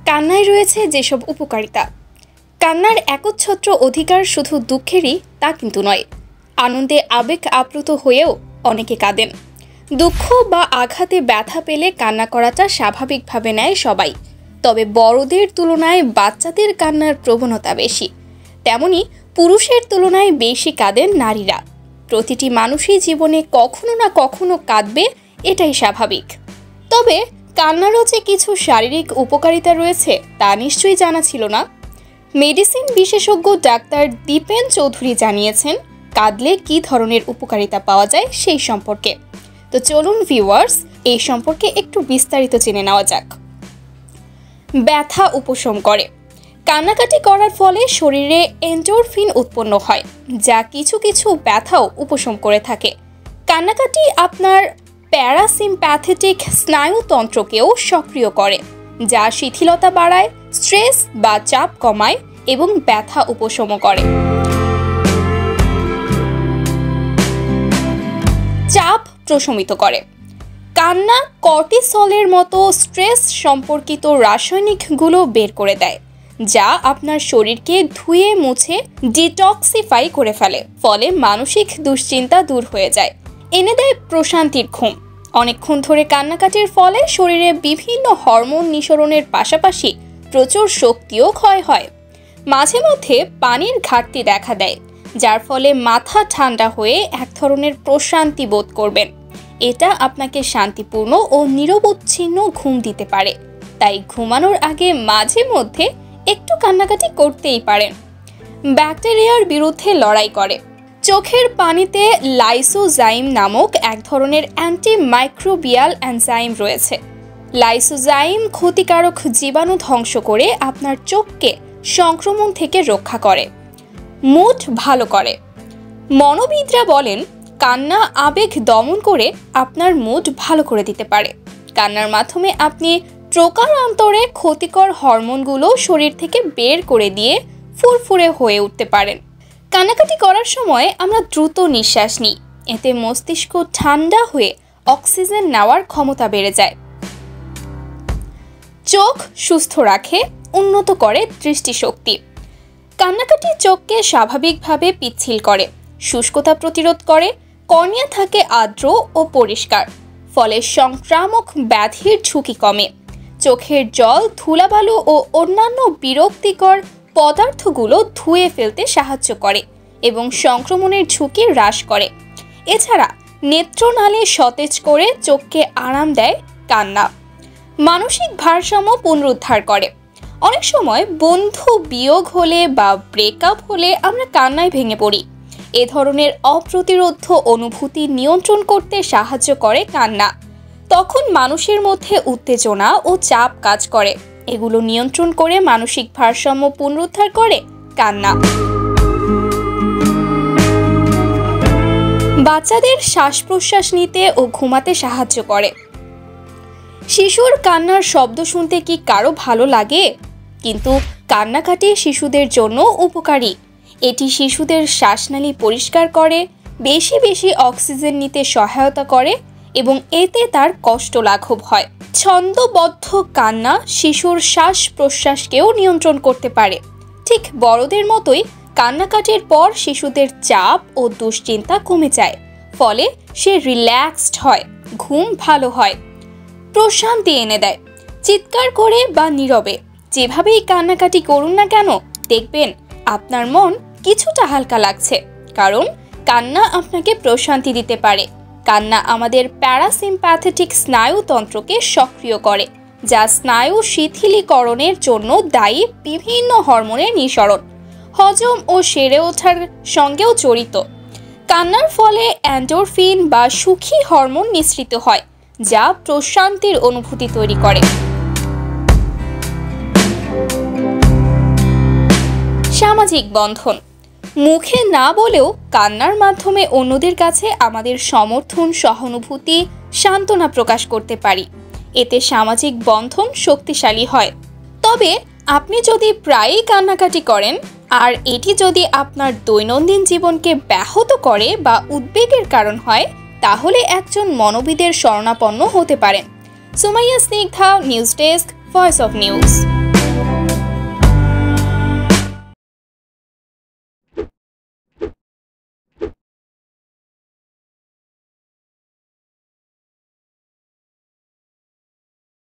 কান্নায় রয়েছে যেসব উপকারিতা। কান্নার একচ্ছত্র অধিকার শুধু দুঃখেরই তা কিন্তু নয়। আনন্দে আবেগ আপ্লুত হয়েও অনেকে কাঁদেন। দুঃখ বা আঘাতে ব্যথা পেলে কান্না করাটা স্বাভাবিকভাবে নেয় সবাই। তবে বড়দের তুলনায় বাচ্চাদের কান্নার প্রবণতা বেশি। তেমনি পুরুষের তুলনায় বেশি কাঁদেন নারীরা। প্রতিটি মানুষই জীবনে কখনো না কখনো কাঁদবে, এটাই স্বাভাবিক। তবে কান্নারও যে কিছু শারীরিক উপকারিতা রয়েছে তা নিশ্চয়ই জানা ছিল না। মেডিসিন বিশেষজ্ঞ ডাক্তার দীপেন চৌধুরী জানিয়েছেন কাঁদলে কী ধরনের উপকারিতা পাওয়া যায় সেই সম্পর্কে। তো চলুন ভিউয়ার্স, এই সম্পর্কে একটু বিস্তারিত জেনে নেওয়া যাক। ব্যথা উপশম করে। কান্নাকাটি করার ফলে শরীরে এন্ডোরফিন উৎপন্ন হয়, যা কিছু কিছু ব্যথাও উপশম করে থাকে। কান্নাকাটি আপনার প্যারাসিম্প্যাথেটিক স্নায়ুতন্ত্রকেও সক্রিয় করে, যা শিথিলতা বাড়ায়, স্ট্রেস বা চাপ কমায় এবং ব্যথা উপশম করে। চাপ প্রশমিত করে। কান্না কর্টিসলের মতো স্ট্রেস সম্পর্কিত রাসায়নিকগুলো বের করে দেয়, যা আপনার শরীরকে ধুয়ে মুছে ডিটক্সিফাই করে ফেলে। ফলে মানসিক দুশ্চিন্তা দূর হয়ে যায়। এনে দেয় প্রশান্তির ঘুম। অনেকক্ষণ ধরে কান্নাকাটির ফলে শরীরে বিভিন্ন হরমোন নিঃসরণের পাশাপাশি প্রচুর শক্তিও ক্ষয় হয়। মাঝে মধ্যে পানির ঘাটতি দেখা দেয়, যার ফলে মাথা ঠান্ডা হয়ে এক ধরনের প্রশান্তি বোধ করবেন। এটা আপনাকে শান্তিপূর্ণ ও নিরবচ্ছিন্ন ঘুম দিতে পারে। তাই ঘুমানোর আগে মাঝে মধ্যে একটু কান্নাকাটি করতেই পারেন। ব্যাকটেরিয়ার বিরুদ্ধে লড়াই করে। চোখের পানিতে লাইসোজাইম নামক এক ধরনের অ্যান্টিমাইক্রোবিয়াল এনজাইম রয়েছে। লাইসোজাইম ক্ষতিকারক জীবাণু ধ্বংস করে আপনার চোখকে সংক্রমণ থেকে রক্ষা করে। মুড ভালো করে। মনোবিদরা বলেন কান্না আবেগ দমন করে আপনার মুড ভালো করে দিতে পারে। কান্নার মাধ্যমে আপনি প্রকারান্তরে ক্ষতিকর হরমোনগুলো শরীর থেকে বের করে দিয়ে ফুরফুরে হয়ে উঠতে পারেন। কান্নাকাটি করার সময় আমরা দ্রুত নিঃশ্বাস নিই। এতে মস্তিষ্ক ঠান্ডা হয়ে অক্সিজেন নেওয়ার ক্ষমতা বেড়ে যায়। চোখ সুস্থ রাখে, উন্নত করে দৃষ্টিশক্তি। কান্নাকাটি চোখকে স্বাভাবিকভাবে পিচ্ছিল করে, শুষ্কতা প্রতিরোধ করে, কর্নিয়া থাকে আর্দ্র ও পরিষ্কার। ফলে সংক্রামক ব্যাধির ঝুঁকি কমে। চোখের জল, ধুলাবালু ও অন্যান্য বিরক্তিকর পদার্থগুলো ধুয়ে ফেলতে সাহায্য করে এবং সংক্রমণের ঝুঁকি হ্রাস করে। এছাড়া নেত্রনালী সতেজ করে চোখকে আরাম দেয় কান্না। মানসিক ভারসাম্য পুনরুদ্ধার করে। অনেক সময় বন্ধু বিয়োগ হলে বা ব্রেকআপ হলে আমরা কান্নায় ভেঙে পড়ি। এ ধরনের অপ্রতিরোধ্য অনুভূতি নিয়ন্ত্রণ করতে সাহায্য করে কান্না। তখন মানুষের মধ্যে উত্তেজনা ও চাপ কাজ করে। এগুলো নিয়ন্ত্রণ করে মানসিক ভারসাম্য পুনরুদ্ধার করে কান্না। বাচ্চাদের শ্বাস প্রশ্বাস নিতে ও ঘুমাতে সাহায্য করে। শিশুর কান্নার শব্দ শুনতে কি কারো ভালো লাগে? কিন্তু কান্নাকাটি শিশুদের জন্য উপকারী। এটি শিশুদের শ্বাসনালী পরিষ্কার করে, বেশি বেশি অক্সিজেন নিতে সহায়তা করে এবং এতে তার কষ্ট লাঘব হয়। ছন্দবদ্ধ কান্না শিশুর শ্বাস প্রশ্বাসকেও নিয়ন্ত্রণ করতে পারে। ঠিক বড়দের মতোই কান্নাকাটির পর শিশুদের চাপ ও দুশ্চিন্তা কমে যায়। ফলে সে রিল্যাক্সড হয়, ঘুম ভালো হয়, প্রশান্তি এনে দেয়। চিৎকার করে বা নীরবে যেভাবেই কান্নাকাটি করুন না কেন, দেখবেন আপনার মন কিছুটা হালকা লাগছে। কারণ কান্না আপনাকে প্রশান্তি দিতে পারে। কান্না আমাদের প্যারাসিম্প্যাথেটিক স্নায়ুতন্ত্রকে সক্রিয় করে, যা স্নায়ু শিথিলীকরণের জন্য দায়ী বিভিন্ন হরমোনের নিঃসরণ, হজম ও সেরে ওঠার সঙ্গেও জড়িত। কান্নার ফলে এন্ডোরফিন বা সুখী হরমোন নিঃসৃত হয়, যা প্রশান্তির অনুভূতি তৈরি করে। সামাজিক বন্ধন। মুখে না বলেও কান্নার মাধ্যমে অন্যদের কাছে আমাদের সমর্থন, সহানুভূতি, সান্ত্বনা প্রকাশ করতে পারি। এতে সামাজিক বন্ধন শক্তিশালী হয়। তবে আপনি যদি প্রায়ই কান্নাকাটি করেন আর এটি যদি আপনার দৈনন্দিন জীবনকে ব্যাহত করে বা উদ্বেগের কারণ হয়, তাহলে একজন মনোবিদের শরণাপন্ন হতে পারেন। Sumaiya Snigdha, news desk, voice of news.